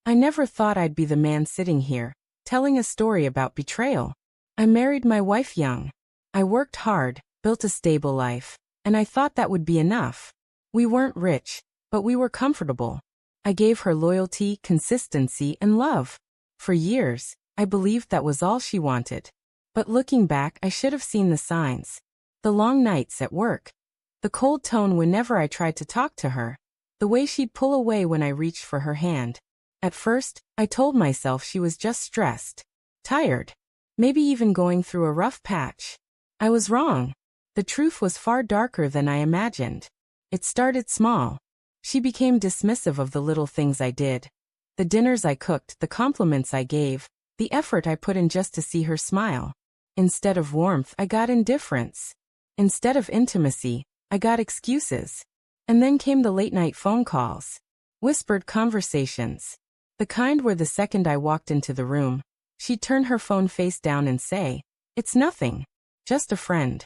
I never thought I'd be the man sitting here, telling a story about betrayal. I married my wife young. I worked hard, built a stable life, and I thought that would be enough. We weren't rich, but we were comfortable. I gave her loyalty, consistency, and love. For years, I believed that was all she wanted. But looking back, I should have seen the signs. The long nights at work. The cold tone whenever I tried to talk to her. The way she'd pull away when I reached for her hand. At first, I told myself she was just stressed, tired, maybe even going through a rough patch. I was wrong. The truth was far darker than I imagined. It started small. She became dismissive of the little things I did. The dinners I cooked, the compliments I gave, the effort I put in just to see her smile. Instead of warmth, I got indifference. Instead of intimacy, I got excuses. And then came the late-night phone calls. Whispered conversations. The kind where the second I walked into the room, she'd turn her phone face down and say, "It's nothing. Just a friend."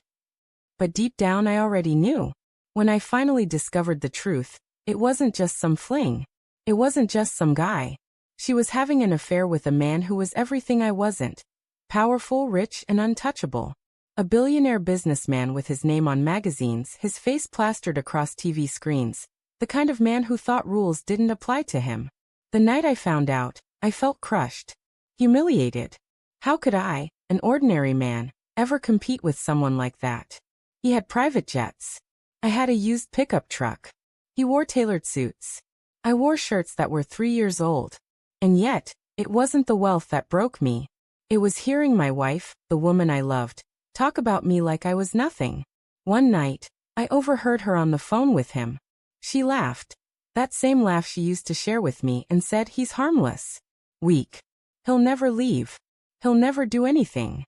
But deep down I already knew. When I finally discovered the truth, it wasn't just some fling. It wasn't just some guy. She was having an affair with a man who was everything I wasn't. Powerful, rich, and untouchable. A billionaire businessman with his name on magazines, his face plastered across TV screens. The kind of man who thought rules didn't apply to him. The night I found out, I felt crushed. Humiliated. How could I, an ordinary man, ever compete with someone like that? He had private jets. I had a used pickup truck. He wore tailored suits. I wore shirts that were 3 years old. And yet, it wasn't the wealth that broke me. It was hearing my wife, the woman I loved, talk about me like I was nothing. One night, I overheard her on the phone with him. She laughed. That same laugh she used to share with me, and said, "He's harmless. Weak. He'll never leave. He'll never do anything."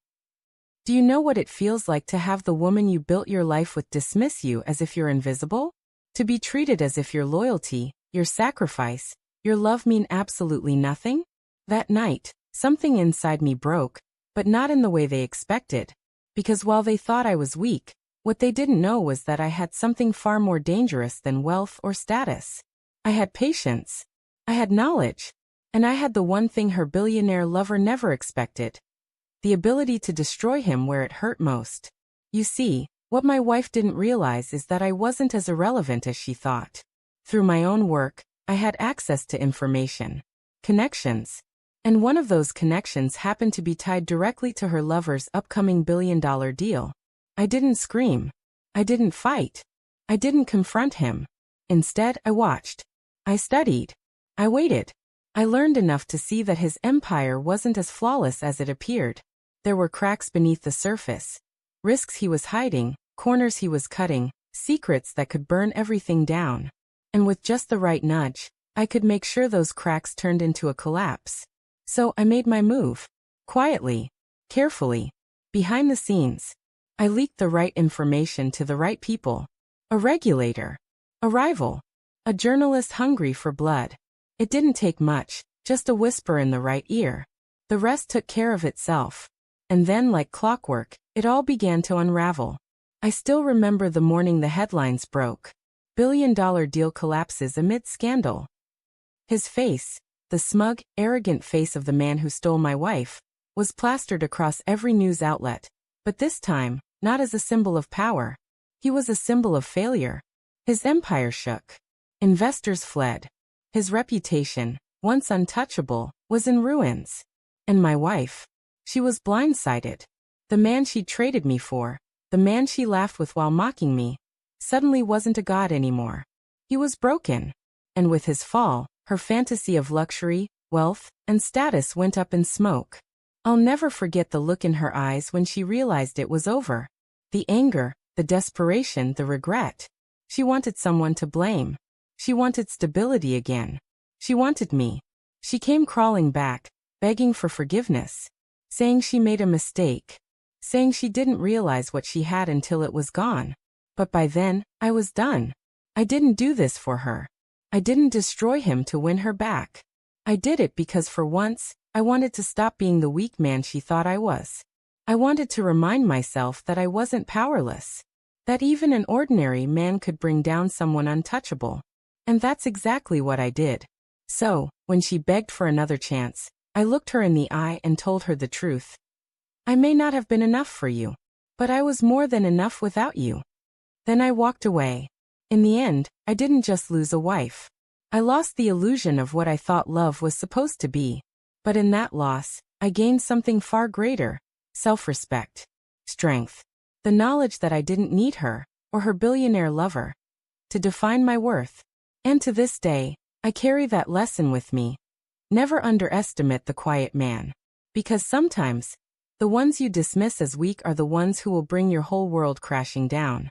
Do you know what it feels like to have the woman you built your life with dismiss you as if you're invisible? To be treated as if your loyalty, your sacrifice, your love mean absolutely nothing? That night, something inside me broke, but not in the way they expected. Because while they thought I was weak, what they didn't know was that I had something far more dangerous than wealth or status. I had patience. I had knowledge. And I had the one thing her billionaire lover never expected. The ability to destroy him where it hurt most. You see, what my wife didn't realize is that I wasn't as irrelevant as she thought. Through my own work, I had access to information. Connections. And one of those connections happened to be tied directly to her lover's upcoming billion-dollar deal. I didn't scream. I didn't fight. I didn't confront him. Instead, I watched. I studied. I waited. I learned enough to see that his empire wasn't as flawless as it appeared. There were cracks beneath the surface. Risks he was hiding, corners he was cutting, secrets that could burn everything down. And with just the right nudge, I could make sure those cracks turned into a collapse. So I made my move. Quietly. Carefully. Behind the scenes. I leaked the right information to the right people. A regulator. A rival. A journalist hungry for blood. It didn't take much, just a whisper in the right ear. The rest took care of itself. And then, like clockwork, it all began to unravel. I still remember the morning the headlines broke. Billion-dollar deal collapses amid scandal. His face, the smug, arrogant face of the man who stole my wife, was plastered across every news outlet. But this time, not as a symbol of power. He was a symbol of failure. His empire shook. Investors fled. His reputation, once untouchable, was in ruins. And my wife. She was blindsided. The man she traded me for, the man she laughed with while mocking me, suddenly wasn't a god anymore. He was broken. And with his fall, her fantasy of luxury, wealth, and status went up in smoke. I'll never forget the look in her eyes when she realized it was over. The anger, the desperation, the regret. She wanted someone to blame. She wanted stability again. She wanted me. She came crawling back, begging for forgiveness. Saying she made a mistake. Saying she didn't realize what she had until it was gone. But by then, I was done. I didn't do this for her. I didn't destroy him to win her back. I did it because for once, I wanted to stop being the weak man she thought I was. I wanted to remind myself that I wasn't powerless. That even an ordinary man could bring down someone untouchable. And that's exactly what I did. So, when she begged for another chance, I looked her in the eye and told her the truth. I may not have been enough for you, but I was more than enough without you. Then I walked away. In the end, I didn't just lose a wife. I lost the illusion of what I thought love was supposed to be. But in that loss, I gained something far greater: self-respect, strength, the knowledge that I didn't need her, or her billionaire lover, to define my worth. And to this day, I carry that lesson with me. Never underestimate the quiet man. Because sometimes, the ones you dismiss as weak are the ones who will bring your whole world crashing down.